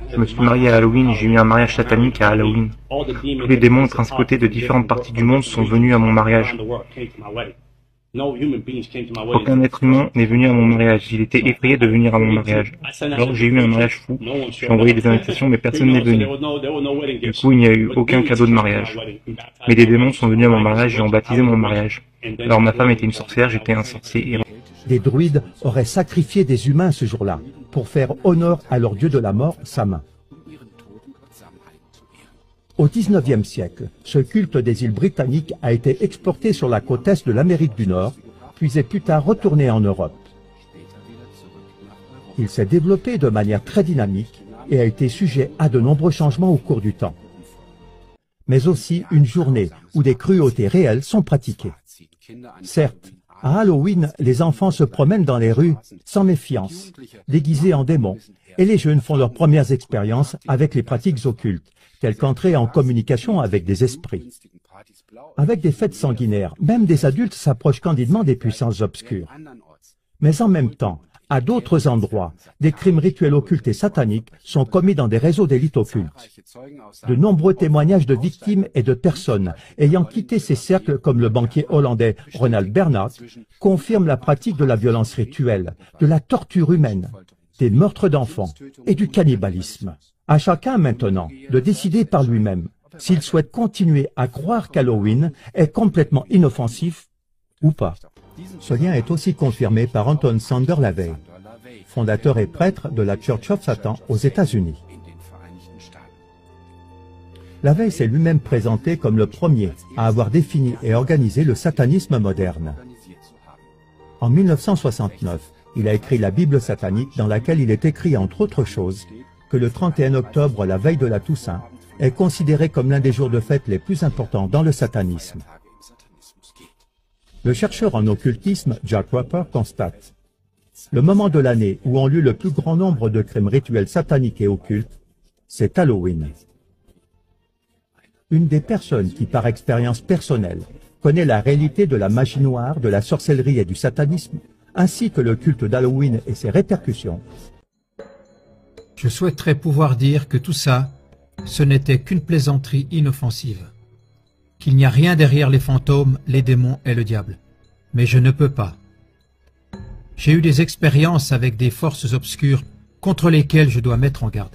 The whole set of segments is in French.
Je me suis marié à Halloween et j'ai eu un mariage satanique à Halloween. Tous les démons principautés de différentes parties du monde sont venus à mon mariage. Aucun être humain n'est venu à mon mariage. Il était effrayé de venir à mon mariage. Alors j'ai eu un mariage fou. J'ai envoyé des invitations mais personne n'est venu. Du coup, il n'y a eu aucun cadeau de mariage. Mais des démons sont venus à mon mariage et ont baptisé mon mariage. Alors ma femme était une sorcière, j'étais un sorcier errant. Des druides auraient sacrifié des humains ce jour-là pour faire honneur à leur dieu de la mort, Samin. Au XIXe siècle, ce culte des îles britanniques a été exporté sur la côte est de l'Amérique du Nord, puis est plus tard retourné en Europe. Il s'est développé de manière très dynamique et a été sujet à de nombreux changements au cours du temps. Mais aussi une journée où des cruautés réelles sont pratiquées. Certes, à Halloween, les enfants se promènent dans les rues sans méfiance, déguisés en démons, et les jeunes font leurs premières expériences avec les pratiques occultes, telles qu'entrer en communication avec des esprits. Avec des fêtes sanguinaires, même des adultes s'approchent candidement des puissances obscures. Mais en même temps, à d'autres endroits, des crimes rituels occultes et sataniques sont commis dans des réseaux d'élite occultes. De nombreux témoignages de victimes et de personnes ayant quitté ces cercles, comme le banquier hollandais Ronald Bernhard, confirment la pratique de la violence rituelle, de la torture humaine, des meurtres d'enfants et du cannibalisme. À chacun maintenant de décider par lui-même s'il souhaite continuer à croire qu'Halloween est complètement inoffensif ou pas. Ce lien est aussi confirmé par Anton Sander LaVey, fondateur et prêtre de la Church of Satan aux États-Unis. LaVey s'est lui-même présenté comme le premier à avoir défini et organisé le satanisme moderne. En 1969, il a écrit la Bible satanique dans laquelle il est écrit entre autres choses que le 31 octobre, la veille de la Toussaint, est considéré comme l'un des jours de fête les plus importants dans le satanisme. Le chercheur en occultisme Jack Roper constate: le moment de l'année où ont lieu le plus grand nombre de crimes rituels sataniques et occultes, c'est Halloween. Une des personnes qui, par expérience personnelle, connaît la réalité de la magie noire, de la sorcellerie et du satanisme, ainsi que le culte d'Halloween et ses répercussions. Je souhaiterais pouvoir dire que tout ça, ce n'était qu'une plaisanterie inoffensive, qu'il n'y a rien derrière les fantômes, les démons et le diable. Mais je ne peux pas. J'ai eu des expériences avec des forces obscures contre lesquelles je dois mettre en garde.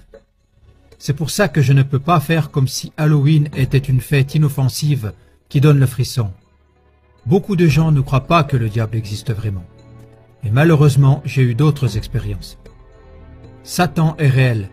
C'est pour ça que je ne peux pas faire comme si Halloween était une fête inoffensive qui donne le frisson. Beaucoup de gens ne croient pas que le diable existe vraiment. Et malheureusement, j'ai eu d'autres expériences. Satan est réel,